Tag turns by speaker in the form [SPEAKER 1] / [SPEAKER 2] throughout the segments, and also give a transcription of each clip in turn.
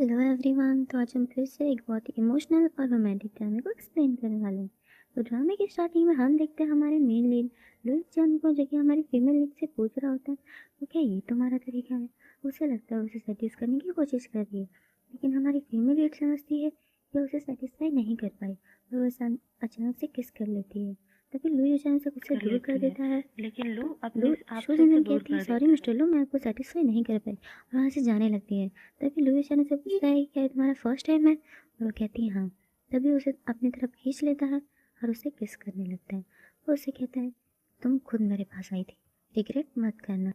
[SPEAKER 1] Hello everyone. तो आज हम फिर से एक बहुत ही इमोशनल और रोमांटिक ड्रामे को एक्सप्लेन करने वाले हैं। तो ड्रामे की स्टार्टिंग में हम देखते हैं हमारे मेन लीड लुइस जॉन को, जो कि हमारी फीमेल लीड से पूछ रहा होता है तो क्या ये तुम्हारा तरीका है। उसे लगता है उसे सेटिस्फाई करने की कोशिश कर रही है, लेकिन हमारी फीमेल लीड समझती है कि उसे सेटिस्फाई नहीं कर पाई और वह अचानक से किस कर लेती है। तभी लुई अचानक से उससे दूर कर देता है।
[SPEAKER 2] लेकिन लू
[SPEAKER 1] लू
[SPEAKER 2] अपने आप से उसे
[SPEAKER 1] शोजन
[SPEAKER 2] दूर
[SPEAKER 1] कहती है
[SPEAKER 2] कर
[SPEAKER 1] सॉरी
[SPEAKER 2] देता
[SPEAKER 1] मिस्टर लू, मैं आपको सेटिस्फाई नहीं कर पाई और वहाँ से जाने लगती है। तभी लुई अचानक से पूछता है क्या ये तुम्हारा फर्स्ट टाइम है, और वो कहती है हाँ। तभी उसे अपनी तरफ खींच लेता है और उसे किस करने लगता है। वो उसे कहता है तुम खुद मेरे पास आई थी, रिग्रेट मत करना।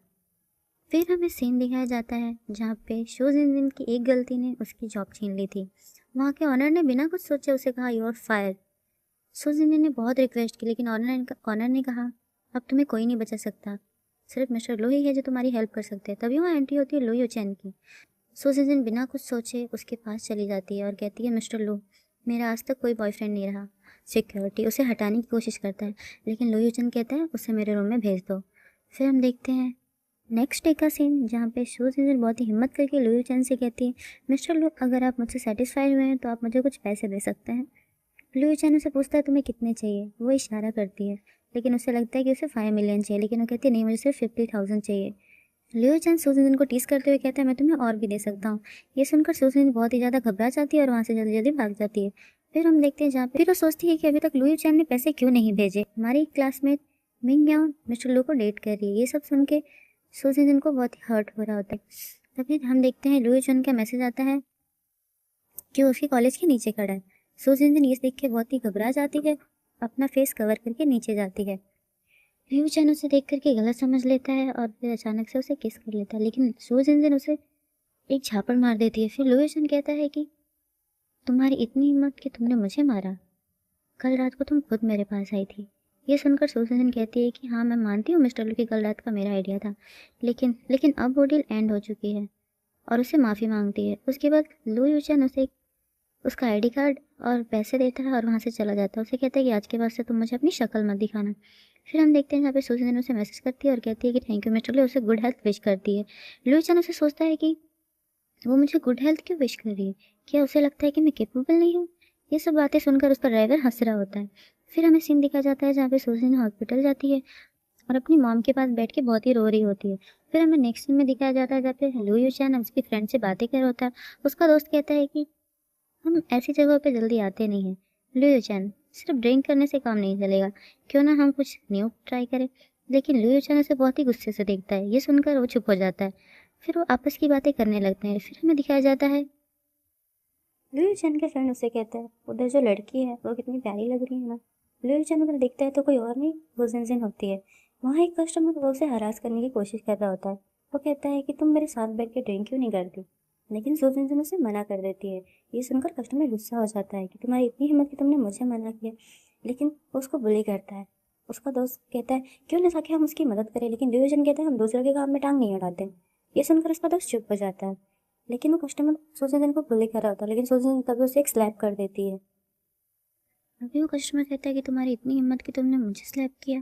[SPEAKER 1] फिर हमें सीन दिखाया जाता है जहाँ पे शोजिन की एक गलती ने उसकी जॉब छीन ली थी। वहाँ के ऑनर ने बिना कुछ सोचे उसे कहा यू आर फायर। शोजिन ने बहुत रिक्वेस्ट की, लेकिन ऑनर ने कहा अब तुम्हें कोई नहीं बचा सकता, सिर्फ मिस्टर लो ही है जो तुम्हारी हेल्प कर सकते हैं। तभी वहाँ एंट्री होती है लो यूचेन की। सुजीन बिना कुछ सोचे उसके पास चली जाती है और कहती है मिस्टर लो, मेरा आज तक कोई बॉयफ्रेंड नहीं रहा। सिक्योरिटी उसे हटाने की कोशिश करता है, लेकिन लो यूचेन कहता है उसे मेरे रूम में भेज दो। फिर हम देखते हैं नेक्स्ट डे का सीन, जहाँ पे सुजीन बहुत ही हिम्मत करके लो यूचेन से कहती है मिस्टर लो, अगर आप मुझसे सेटिस्फाइड हुए हैं तो आप मुझे कुछ पैसे दे सकते हैं। लुई चैन उसे पूछता है तुम्हें कितने चाहिए। वो इशारा करती है, लेकिन उसे लगता है कि उसे 5 मिलियन चाहिए, लेकिन वो कहती है नहीं, मुझे सिर्फ 50,000 चाहिए। लियो चैन सुजन को टीस करते हुए कहता है मैं तुम्हें और भी दे सकता हूँ। ये सुनकर सुजन बहुत ही ज़्यादा घबरा जाती है और वहाँ से जल्दी जल्दी भाग जाती है। फिर हम देखते हैं जहाँ पे फिर वो सोचती है कि अभी तक लुई चैन ने पैसे क्यों नहीं भेजे। हमारी क्लासमेट मिंग याओ मिस्टर लू को डेट कर रही है। ये सब सुन के सुजन को बहुत ही हर्ट हो रहा होता है। तभी हम देखते हैं लुई चैन का मैसेज आता है कि वो उसके कॉलेज के नीचे खड़ा है। सुजन ये देख के बहुत ही घबरा जाती है, अपना फेस कवर करके नीचे जाती है। व्यू चैन उसे देख करके गलत समझ लेता है और फिर अचानक से उसे किस कर लेता है, लेकिन सुजन उसे एक झापड़ मार देती है। फिर लुईसन कहता है कि तुम्हारी इतनी हिम्मत कि तुमने मुझे मारा, कल रात को तुम खुद मेरे पास आई थी। ये सुनकर सुजन कहती है कि हाँ मैं मानती हूँ मिस्टर लू की कल रात का मेरा आइडिया था, लेकिन अब वो डील एंड हो चुकी है, और उसे माफ़ी मांगती है। उसके बाद लुई चैन उसे उसका आईडी कार्ड और पैसे देता है और वहाँ से चला जाता है। उसे कहता है कि आज के बाद से तुम मुझे अपनी शक्ल मत दिखाना। फिर हम देखते हैं जहाँ पे सुजन उसे मैसेज करती है और कहती है कि थैंक यू मिस्टर लू, उसे गुड हेल्थ विश करती है। लुई चैन उसे सोचता है कि वो मुझे गुड हेल्थ क्यों विश कर रही है, क्या उसे लगता है कि मैं केपेबल नहीं हूँ। ये सब बातें सुनकर उसका ड्राइवर हंस रहा होता है। फिर हमें सीन दिखाया जाता है जहाँ पे सुजन हॉस्पिटल जाती है और अपनी मॉम के पास बैठ के बहुत ही रो रही होती है। फिर हमें नेक्स्ट सीन में दिखाया जाता है जहाँ पे लुई चैन उसकी फ्रेंड से बातें कर रहा होता है। उसका दोस्त कहता है कि हम ऐसी जगहों पे जल्दी आते नहीं हैं। लियो चैन, सिर्फ ड्रिंक करने से काम नहीं चलेगा, क्यों ना हम कुछ न्यू ट्राई करें। लेकिन लियो चैन उसे बहुत ही गुस्से से देखता है। ये सुनकर वो चुप हो जाता है। फिर वो आपस की बातें करने लगते हैं। फिर हमें दिखाया जाता है लियो चैन के फ्रेंड उसे कहता है उधर जो लड़की है वो कितनी प्यारी लग रही है ना। लियो चैन उधर देखता है तो कोई और नहीं, वो जिनजिन होती है। वहाँ एक कस्टमर वो उसे हरास करने की कोशिश कर रहा होता है। वो कहता है कि तुम मेरे साथ बैठ के ड्रिंक क्यों नहीं करती, लेकिन जिनजिन उसे मना कर देती है। ये सुनकर कस्टमर गुस्सा हो जाता है कि तुम्हारी इतनी हिम्मत कि तुमने मुझे मना किया, लेकिन वो उसको बुली करता है। उसका दोस्त कहता है क्यों ना जाके हम उसकी मदद करें, लेकिन डिवीजन कहता है हम दूसरों के काम में टांग नहीं अड़ाते। ये सुनकर उसका दोस्त चुप हो जाता है, लेकिन वो कस्टमर सुजन को बुली कर रहा होता है, लेकिन सुजन तभी उसे एक स्लैप कर देती है। अभी वो कस्टमर कहता है कि तुम्हारी इतनी हिम्मत कि तुमने मुझे स्लैप किया,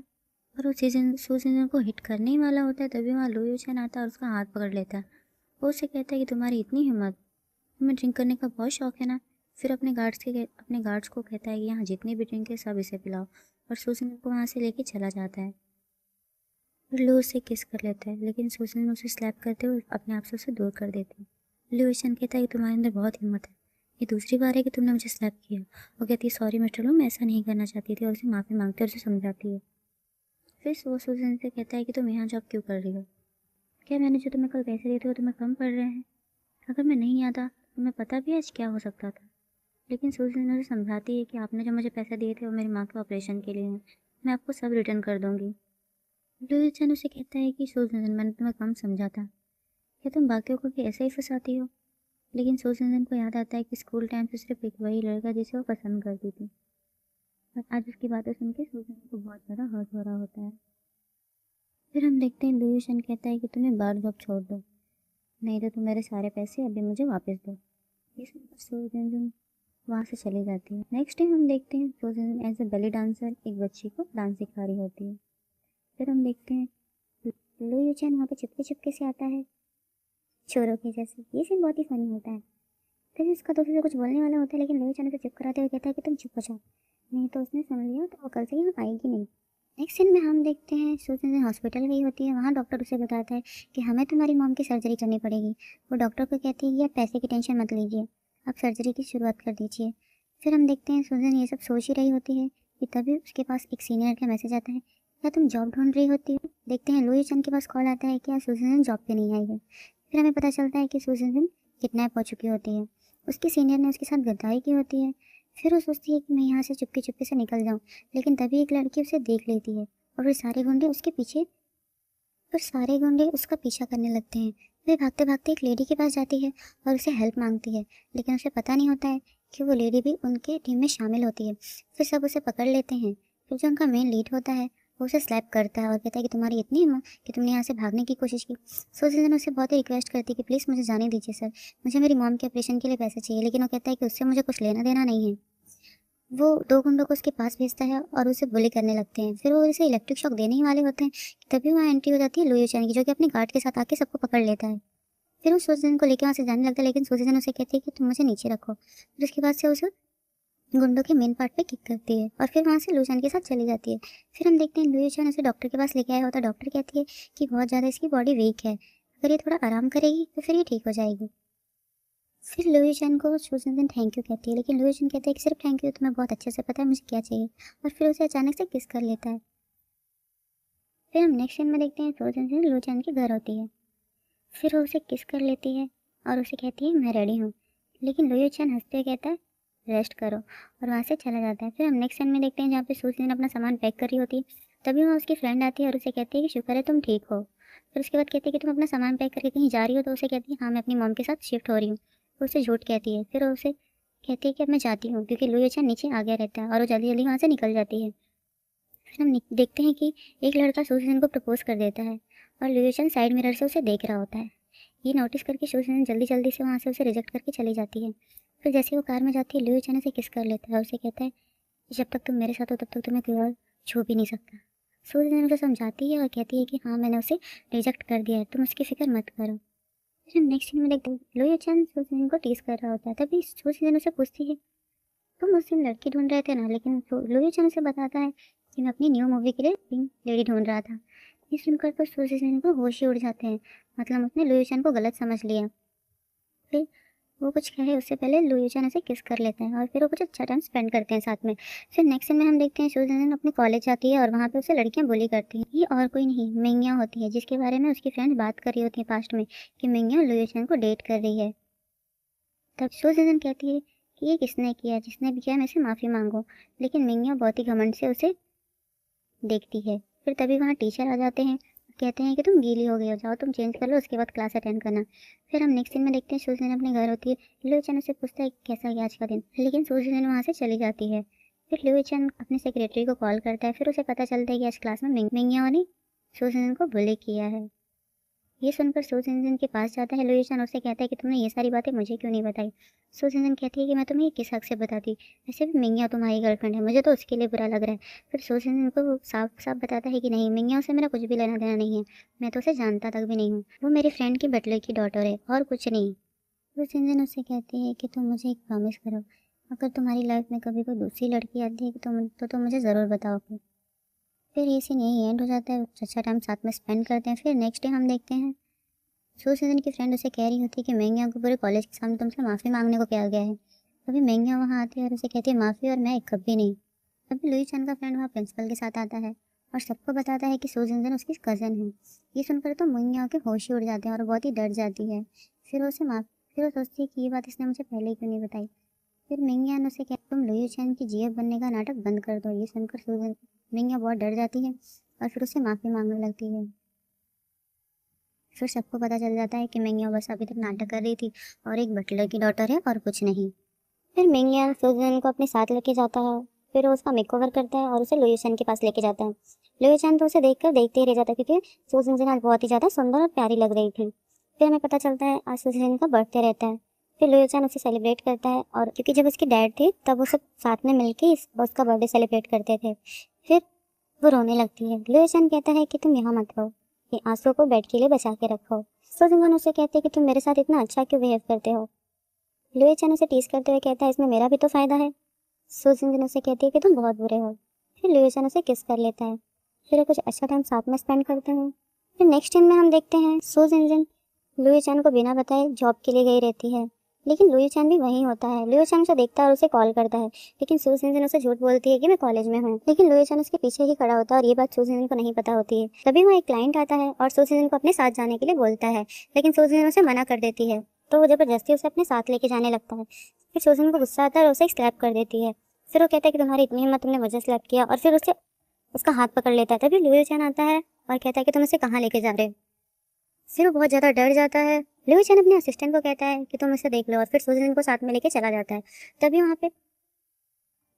[SPEAKER 1] और वो सुजन को हिट करने ही वाला होता है। तभी वहाँ लुई चैन आता है और उसका हाथ पकड़ लेता है। वो उसे कहता है कि तुम्हारी इतनी हिम्मत, तुम्हें ड्रिंक करने का बहुत शौक है ना। फिर अपने गार्ड्स को कहता है कि यहाँ जितनी भी ड्रिंक है सब इसे पिलाओ, और सुजन को वहाँ से लेके चला जाता है। फिर लू उसे किस कर लेता है, लेकिन सुजन उसे स्लैप करते हुए अपने आप से उसे दूर कर देती है। लू ईशन कहता है कि तुम्हारे अंदर बहुत हिम्मत है, ये दूसरी बार है कि तुमने मुझे स्लैप किया। वो कहती है सॉरी मिस्टर लू, मैं ऐसा नहीं करना चाहती थी, और उसे माफ़ी मांगती है और उसे समझाती है। फिर वो सुजन से कहता है कि तुम यहाँ जॉब क्यों कर रही हो, क्या मैंने जो तुम्हें कल पैसे दिए थे वो तुम्हें कम पड़ रहे हैं। अगर मैं नहीं आता तो तुम्हें पता भी आज क्या हो सकता था। लेकिन सुजन उसे समझाती है कि आपने जो मुझे पैसे दिए थे वो मेरी माँ के ऑपरेशन के लिए हैं, मैं आपको सब रिटर्न कर दूंगी। लुईचन उसे कहता है कि सुजन, मैंने तुम्हें कम समझा था, क्या तुम बाकियों को भी ऐसे ही फंसाती हो। लेकिन सुजन को याद आता है कि स्कूल टाइम से सिर्फ एक वही लड़का जिसे वो पसंद करती थी, और आज उसकी बातें सुन के सुजन को बहुत ज़्यादा हर्ट हो रहा होता है। फिर हम देखते हैं लुईशन कहता है कि तुम्हें बार जॉब छोड़ दो, नहीं तो तुम मेरे सारे पैसे अभी मुझे वापस दो। ये सुनकर सुजन वहाँ से चली जाती है। नेक्स्ट डे हम देखते हैं सुजन एज ए बेली डांसर एक बच्ची को डांस सिखा रही होती है। फिर हम देखते हैं लुईचन वहाँ पे चुपके चुपके से आता है, चोरों के जैसे। ये सीन बहुत ही फनी होता है। तभी उसका दोस्त उसे कुछ बोलने वाला होता है, लेकिन लुई चैन उसे चुप कराते हुए कहता है कि तुम चुप हो जाओ, नहीं तो उसने सुन लिया तो वो कल से यहाँ आएगी नहीं। नेक्स्ट सीन में हम देखते हैं सुजन हॉस्पिटल गई होती है। वहाँ डॉक्टर उसे बताता है कि हमें तुम्हारी मॉम की सर्जरी करनी पड़ेगी। वो डॉक्टर को कहती है कि आप पैसे की टेंशन मत लीजिए, आप सर्जरी की शुरुआत कर दीजिए। फिर हम देखते हैं सुजन ये सब सोच ही रही होती है कि तभी उसके पास एक सीनियर का मैसेज आता है, क्या तुम जॉब ढूंढ रही होती हो। देखते हैं लुई चंद के पास कॉल आता है कि आज सुजन जॉब पे नहीं आई है। फिर हमें पता चलता है कि सुजन किडनैप हो चुकी होती है, उसके सीनियर ने उसके साथ गद्दारी की होती है। फिर वो सोचती है कि मैं यहाँ से चुपके चुपके से निकल जाऊँ, लेकिन तभी एक लड़की उसे देख लेती है और फिर सारे गुंडे उसका पीछा करने लगते हैं। वे भागते भागते एक लेडी के पास जाती है और उसे हेल्प मांगती है, लेकिन उसे पता नहीं होता है कि वो लेडी भी उनके टीम में शामिल होती है। फिर सब उसे पकड़ लेते हैं। फिर जो उनका मेन लीड होता है वो उसे स्लैप करता है और कहता है कि तुम्हारी इतनी हिम्मत कि तुमने यहाँ से भागने की कोशिश की। सुजैन उसे बहुत ही रिक्वेस्ट करती है कि प्लीज़ मुझे जाने दीजिए सर, मुझे मेरी मॉम के ऑपरेशन के लिए पैसे चाहिए, लेकिन वो कहता है कि उससे मुझे कुछ लेना देना नहीं है। वो 2 गुंडों को उसके पास भेजता है और उसे बुली करने लगते हैं। फिर वो उसे इलेक्ट्रिक शॉक देने ही वाले होते हैं, तभी वहाँ एंट्री हो जाती है लुई चैन की, जो कि अपने गार्ड के साथ आके सबको पकड़ लेता है। फिर वो सुजैन को लेकर वहाँ से जाने लगता है, लेकिन सुजैन उसे कहती है कि तुम मुझे नीचे रखो। फिर उसके बाद से उसे गुंडों के मेन पार्ट पे किक करती है और फिर वहाँ से लुई चैन के साथ चली जाती है। फिर हम देखते हैं लुई चैन उसे डॉक्टर के पास लेके आया होता है। डॉक्टर कहती है कि बहुत ज़्यादा इसकी बॉडी वीक है, अगर ये थोड़ा आराम करेगी तो फिर ये ठीक हो जाएगी। फिर लुई चैन को सुजैन थैंक यू कहती है, लेकिन लुई चैन कहता है कि सिर्फ थैंक यू, तुम्हें बहुत अच्छे से पता है मुझे क्या चाहिए, और फिर उसे अचानक से किस कर लेता है। फिर हम नेक्स्ट सीन में देखते हैं सुजैन लुई चैन के घर होती है। फिर वो उसे किस कर लेती है और उसे कहती है मैं रेडी हूँ, लेकिन लुई चैन हंसते हुए कहता है रेस्ट करो, और वहाँ से चला जाता है। फिर हम नेक्स्ट सीन में देखते हैं जहाँ पे सुजैन अपना सामान पैक कर रही होती है। तभी वहाँ उसकी फ्रेंड आती है और उसे कहती है कि शुक्र है तुम ठीक हो। फिर उसके बाद कहती है कि तुम अपना सामान पैक करके कहीं जा रही हो, तो उसे कहती है हाँ मैं अपनी मॉम के साथ शिफ्ट हो रही हूँ। वो उसे झूठ कहती है। फिर वो उसे कहती है कि अब मैं जाती हूँ, क्योंकि लुई चैन नीचे आ गया रहता है और वो जल्दी जल्दी वहाँ से निकल जाती है। फिर हम देखते हैं कि एक लड़का सुजैन को प्रपोज कर देता है और लुई चैन साइड मिरर से उसे देख रहा होता है। ये नोटिस करके सुजैन जल्दी जल्दी से वहाँ से उसे रिजेक्ट करके चली जाती है। फिर जैसे वो कार में जाती है लुई चैन उसे किस कर लेता है और उसे कहता है कि जब तक तुम मेरे साथ हो तब तक तुम्हें कोई और छू भी नहीं सकता। सुजैन उसे समझाती है और कहती है कि हाँ मैंने उसे रिजेक्ट कर दिया है, तुम उसकी फिक्र मत करो। फिर नेक्स्ट सीन में देखते हैं लुई चैन सुजैन को टीज कर रहा होता है। तभी सुजैन उसे पूछती है तुम उस दिन लड़की ढूंढ रहे थे ना, लेकिन लुई चैन उसे बताता है कि मैं अपनी न्यू मूवी के लिए पिंक लेडी ढूंढ रहा था। ये सुनकर तो सुजैन को होश ही उड़ जाते हैं, मतलब उसने लुई चैन को गलत समझ लिया। फिर वो कुछ कहे उससे पहले लुई चैन उसे किस कर लेते हैं और फिर वो कुछ अच्छा टाइम स्पेंड करते हैं साथ में। फिर नेक्स्ट में हम देखते हैं सुजैन अपने कॉलेज जाती है और वहाँ पे उसे लड़कियाँ बुली करती हैं। ये और कोई नहीं मिंगिया होती है, जिसके बारे में उसकी फ्रेंड बात कर रही होती है पास्ट में कि मिंगिया लुई चैन को डेट कर रही है। तब सुजैन कहती है कि ये किसने किया, जिसने भी किया मैं से माफ़ी मांगो, लेकिन मिंगिया बहुत ही घमंड से उसे देखती है। फिर तभी वहाँ टीचर आ जाते हैं, कहते हैं कि तुम गीली हो गई हो, जाओ तुम चेंज कर लो, उसके बाद क्लास अटेंड करना। फिर हम नेक्स्ट सीन में देखते हैं सुजैन अपने घर होती है। लुई चैन उससे पूछता है कैसा गया आज का दिन, लेकिन सुजैन वहाँ से चली जाती है। फिर लुई चैन अपने सेक्रेटरी को कॉल करता है। फिर उसे पता चलता है कि आज क्लास में मिंगिया ने सुजैन को बुली किया है। ये सुनकर सुजैन के पास जाता है लुई चैन, उससे कहता है कि तुमने ये सारी बातें मुझे क्यों नहीं बताई। सुजैन कहती है कि मैं तुम्हें ये किस हक से बताती, वैसे भी मिंगिया तुम्हारी गर्लफ्रेंड है, मुझे तो उसके लिए बुरा लग रहा है। फिर सुजैन को साफ साफ बताता है कि नहीं, मिंगिया से मेरा कुछ भी लेना देना नहीं है, मैं तो उसे जानता तक भी नहीं हूँ, वो मेरी फ्रेंड की बटलर की डॉटर है और कुछ नहीं। सुजैन उससे कहती है कि तुम मुझे एक प्रॉमिस करो, अगर तुम्हारी लाइफ में कभी कोई दूसरी लड़की आती है तो मुझे ज़रूर बताओगे। फिर ये सीन यही एंड हो जाता है। अच्छा टाइम साथ में स्पेंड करते हैं। फिर नेक्स्ट डे हम देखते हैं सुजैन की फ्रेंड उसे कह रही होती है कि मिंगिया को पूरे कॉलेज के सामने तुमसे माफ़ी मांगने को कहा गया है। तभी मिंगिया वहाँ आती है और उसे कहती है माफ़ी, और मैं एक कभी नहीं। तभी लुई चैन का फ्रेंड वहाँ प्रिंसिपल के साथ आता है और सबको बताता है कि सुजैन उसकी कज़न है। ये सुनकर तो मिंगिया के होश ही उड़ जाते हैं और बहुत ही डर जाती है। फिर वो सोचती है कि ये बात इसने मुझे पहले क्यों नहीं बताई। फिर मिंगिया ने उसे कहती तुम लुई चैन की जीएफ बनने का नाटक बंद कर दो। ये सुनकर मिंगिया बहुत डर जाती है और फिर उसे माफ़ी मांगने लगती है। फिर सबको पता चल जाता है कि मिंगिया बस अभी तक नाटक कर रही थी और एक बटलर की डॉटर है और कुछ नहीं। फिर मिंगिया सुजैन को अपने साथ लेके जाता है। फिर वो उसका मेकओवर करता है और उसे लुई चैन के पास लेके जाता है। लुई चैन तो उसे देखकर देखते ही रह जाता है, क्योंकि सुजैन आज बहुत ही ज़्यादा सुंदर और प्यारी लग रही थी। फिर हमें पता चलता है आज सुजैन का बर्थडे रहता है। फिर लुई चैन उसे सेलिब्रेट करता है, और क्योंकि जब उसके डैड थे तब वो सब साथ में मिलकर उसका बर्थडे सेलिब्रेट करते थे। फिर वो रोने लगती है। लुई चैन कहता है कि तुम यहाँ मत रो, ये आंसू को बेड के लिए बचा के रखो। सुजैन उसे कहते हैं कि तुम मेरे साथ इतना अच्छा क्यों बिहेव करते हो। लुई चैन उसे टीज करते हुए कहता है इसमें मेरा भी तो फायदा है। सो जिनजिन उसे कहती है कि तुम बहुत बुरे हो। फिर लुई चैन उसे किस कर लेता है। फिर वो कुछ अच्छा टाइम साथ में स्पेंड करते हैं। फिर नेक्स्ट सीन में हम देखते हैं सो जिनजिन लुई चैन को बिना बताए जॉब के लिए गई रहती है, लेकिन लुई चैन भी वहीं होता है। लुई चैन उसे देखता है और उसे कॉल करता है, लेकिन सू जिनजिन उसे झूठ बोलती है कि मैं कॉलेज में हूँ, लेकिन लुई चैन उसके पीछे ही खड़ा होता है और ये बात सू जिनजिन को नहीं पता होती है। तभी वहाँ एक क्लाइंट आता है और सू जिनजिन को अपने साथ जाने के लिए बोलता है, लेकिन सू जिनजिन उसे मना कर देती है, तो वो जबरदस्ती उसे अपने साथ लेके जाने लगता है। फिर सू जिनजिन को गुस्सा आता है और उसे स्लैप कर देती है। फिर वो कहता है कि तुम्हारी इतनी हिम्मत, तुमने मुझे स्लैप किया, और फिर उसे उसका हाथ पकड़ लेता है। तभी लुई चैन आता है और कहता है कि तुम इसे कहाँ लेके जा रहे हो। फिर वो बहुत ज़्यादा डर जाता है। लुई चैन अपने असिस्टेंट को कहता है कि तुम इसे देख लो, और फिर सूजिन को साथ में लेके चला जाता है। तभी वहाँ पे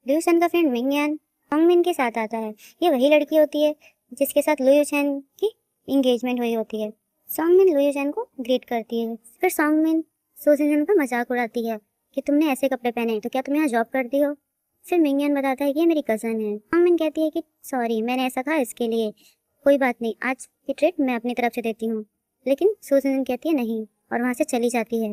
[SPEAKER 1] लुई चैन का फ्रेंड मिंग यान हॉन्ग मिन के साथ आता है। ये वही लड़की होती है जिसके साथ लुई चैन की इंगेजमेंट हुई होती है। सॉन्ग मिन लुई चैन को ग्रीट करती है। फिर सॉन्ग मिन सूजिन का मजाक उड़ाती है कि तुमने ऐसे कपड़े पहने तो क्या तुम यहाँ जॉब करती हो। फिर मिंग यान बताता है कि ये मेरी कज़न है। हॉन्ग मिन कहती है कि सॉरी, मैंने ऐसा कहा इसके लिए, कोई बात नहीं, आज की ट्रीट मैं अपनी तरफ से देती हूँ। लेकिन सूजन कहती है नहीं और वहाँ से चली जाती है।